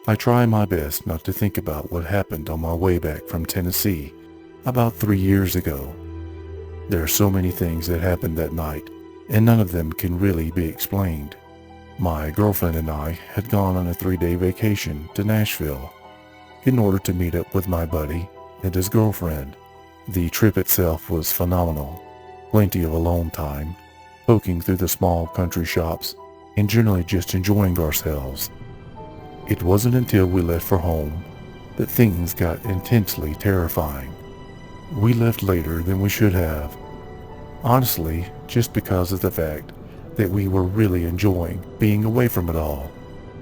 I try my best not to think about what happened on my way back from Tennessee about 3 years ago. There are so many things that happened that night, and none of them can really be explained. My girlfriend and I had gone on a 3-day vacation to Nashville in order to meet up with my buddy and his girlfriend. The trip itself was phenomenal. Plenty of alone time, poking through the small country shops, and generally just enjoying ourselves. It wasn't until we left for home that things got intensely terrifying. We left later than we should have. Honestly, just because of the fact that we were really enjoying being away from it all.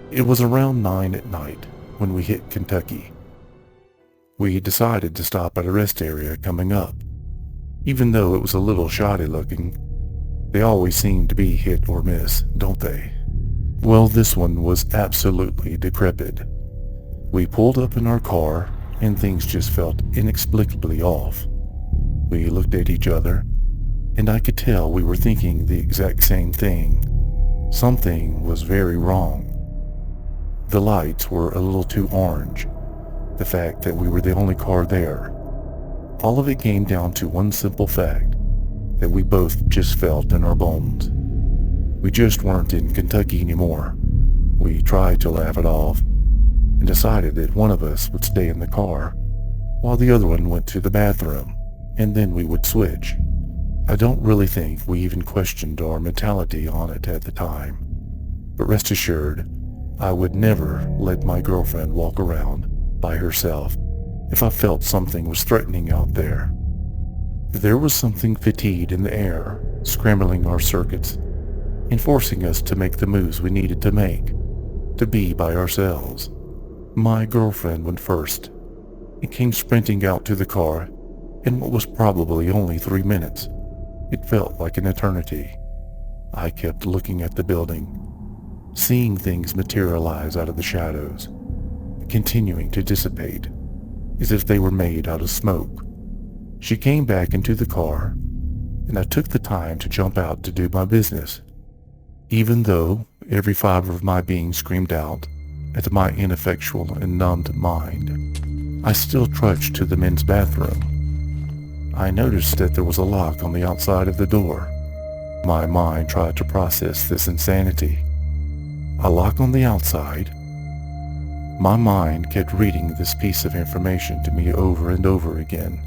It was around 9 at night when we hit Kentucky. We decided to stop at a rest area coming up. Even though it was a little shoddy looking, they always seem to be hit or miss, don't they? Well, this one was absolutely decrepit. We pulled up in our car and things just felt inexplicably off. We looked at each other, and I could tell we were thinking the exact same thing. Something was very wrong. The lights were a little too orange. The fact that we were the only car there. All of it came down to one simple fact, that we both just felt in our bones. We just weren't in Kentucky anymore. We tried to laugh it off and decided that one of us would stay in the car while the other one went to the bathroom, and then we would switch. I don't really think we even questioned our mentality on it at the time, but rest assured, I would never let my girlfriend walk around by herself if I felt something was threatening out there. There was something fatigued in the air, scrambling our circuits and forcing us to make the moves we needed to make, to be by ourselves. My girlfriend went first and came sprinting out to the car in what was probably only 3 minutes. It felt like an eternity. I kept looking at the building, seeing things materialize out of the shadows, continuing to dissipate, as if they were made out of smoke. She came back into the car, and I took the time to jump out to do my business. Even though every fiber of my being screamed out at my ineffectual and numbed mind, I still trudged to the men's bathroom. I noticed that there was a lock on the outside of the door. My mind tried to process this insanity. A lock on the outside? My mind kept reading this piece of information to me over and over again,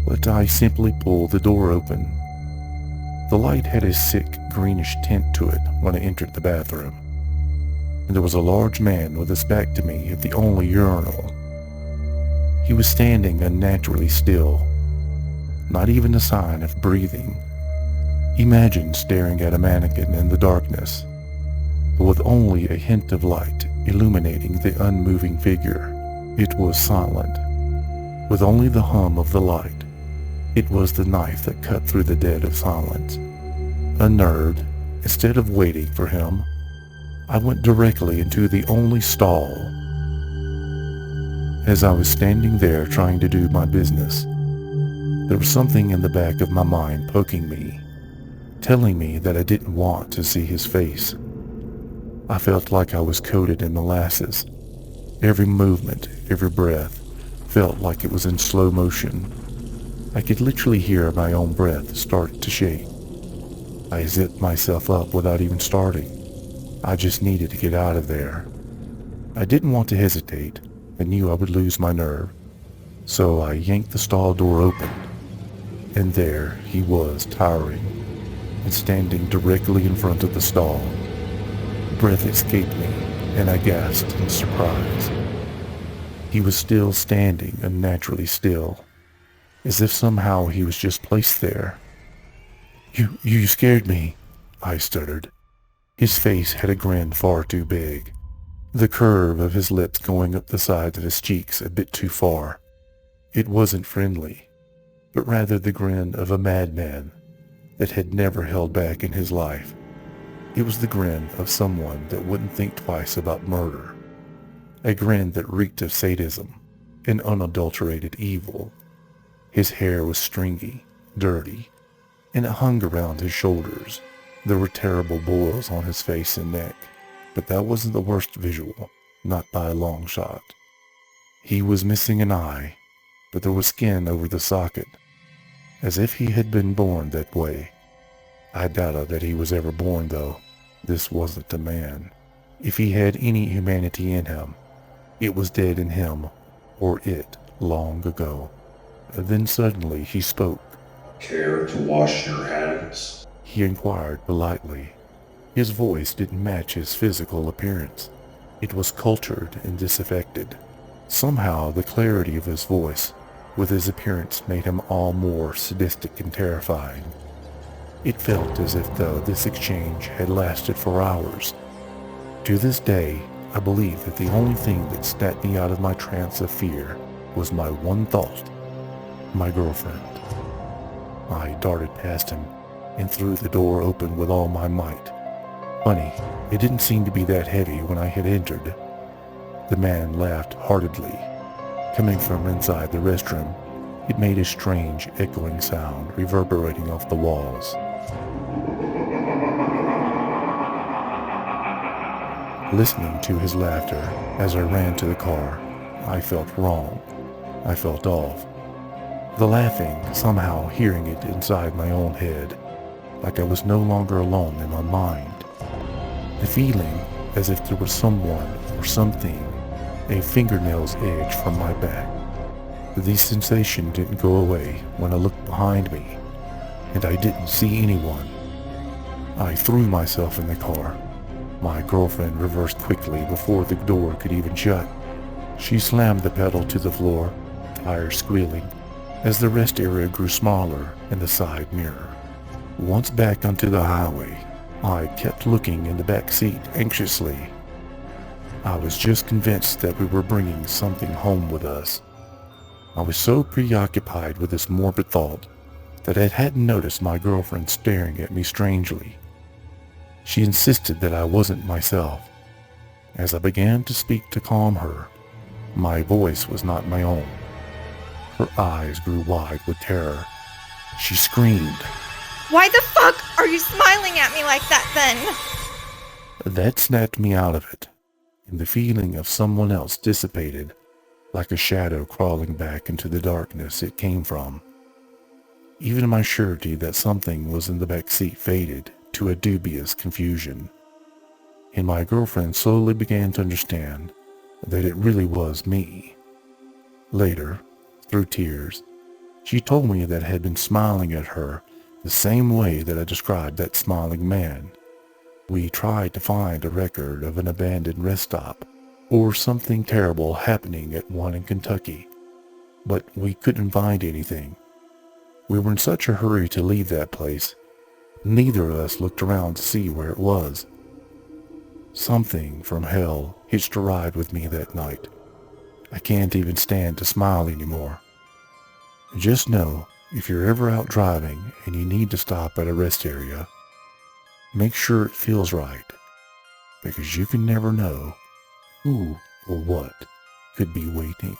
but I simply pulled the door open. The light had a sick greenish tint to it when I entered the bathroom, and there was a large man with his back to me at the only urinal. He was standing unnaturally still, not even a sign of breathing. Imagine staring at a mannequin in the darkness, but with only a hint of light illuminating the unmoving figure. It was silent, with only the hum of the light. It was the knife that cut through the dead of silence. Unnerved, instead of waiting for him, I went directly into the only stall. As I was standing there trying to do my business, there was something in the back of my mind poking me, telling me that I didn't want to see his face. I felt like I was coated in molasses. Every movement, every breath, felt like it was in slow motion. I could literally hear my own breath start to shake. I zipped myself up without even starting. I just needed to get out of there. I didn't want to hesitate. I knew I would lose my nerve. So I yanked the stall door open, and there he was, towering and standing directly in front of the stall. Breath escaped me, and I gasped in surprise. He was still standing, unnaturally still, as if somehow he was just placed there. You scared me," I stuttered. His face had a grin far too big, the curve of his lips going up the sides of his cheeks a bit too far. It wasn't friendly, but rather the grin of a madman that had never held back in his life. It was the grin of someone that wouldn't think twice about murder, a grin that reeked of sadism and unadulterated evil. His hair was stringy, dirty, and it hung around his shoulders. There were terrible boils on his face and neck, but that wasn't the worst visual. not by a long shot. He was missing an eye, but there was skin over the socket, as if he had been born that way. I doubted that he was ever born, though. This wasn't a man. If he had any humanity in him, it was dead in him, or it, long ago. Then suddenly he spoke. "Care to wash your hands?" He inquired politely. His voice didn't match his physical appearance. It was cultured and disaffected. Somehow the clarity of his voice with his appearance made him all more sadistic and terrifying. It felt as if this exchange had lasted for hours. To this day, I believe that the only thing that snapped me out of my trance of fear was my one thought: my girlfriend. I darted past him and threw the door open with all my might. Funny, it didn't seem to be that heavy when I had entered. The man laughed heartedly. Coming from inside the restroom, it made a strange, echoing sound reverberating off the walls. Listening to his laughter as I ran to the car, I felt wrong. I felt off. The laughing, somehow hearing it inside my own head, like I was no longer alone in my mind. The feeling as if there was someone or something a fingernail's edge from my back. The sensation didn't go away when I looked behind me, and I didn't see anyone. I threw myself in the car. My girlfriend reversed quickly before the door could even shut. She slammed the pedal to the floor, tires squealing, as the rest area grew smaller in the side mirror. Once back onto the highway, I kept looking in the back seat anxiously. I was just convinced that we were bringing something home with us. I was so preoccupied with this morbid thought that I hadn't noticed my girlfriend staring at me strangely. She insisted that I wasn't myself. As I began to speak to calm her, my voice was not my own. Her eyes grew wide with terror. She screamed. "Why the fuck are you smiling at me like that then?" That snapped me out of it, and the feeling of someone else dissipated, like a shadow crawling back into the darkness it came from. Even my surety that something was in the back seat faded to a dubious confusion, and my girlfriend slowly began to understand that it really was me. Later, through tears, she told me that I had been smiling at her the same way that I described that smiling man. We tried to find a record of an abandoned rest stop or something terrible happening at one in Kentucky, but we couldn't find anything. We were in such a hurry to leave that place, neither of us looked around to see where it was. Something from hell hitched a ride with me that night. I can't even stand to smile anymore. Just know, if you're ever out driving and you need to stop at a rest area, make sure it feels right, because you can never know who or what could be waiting.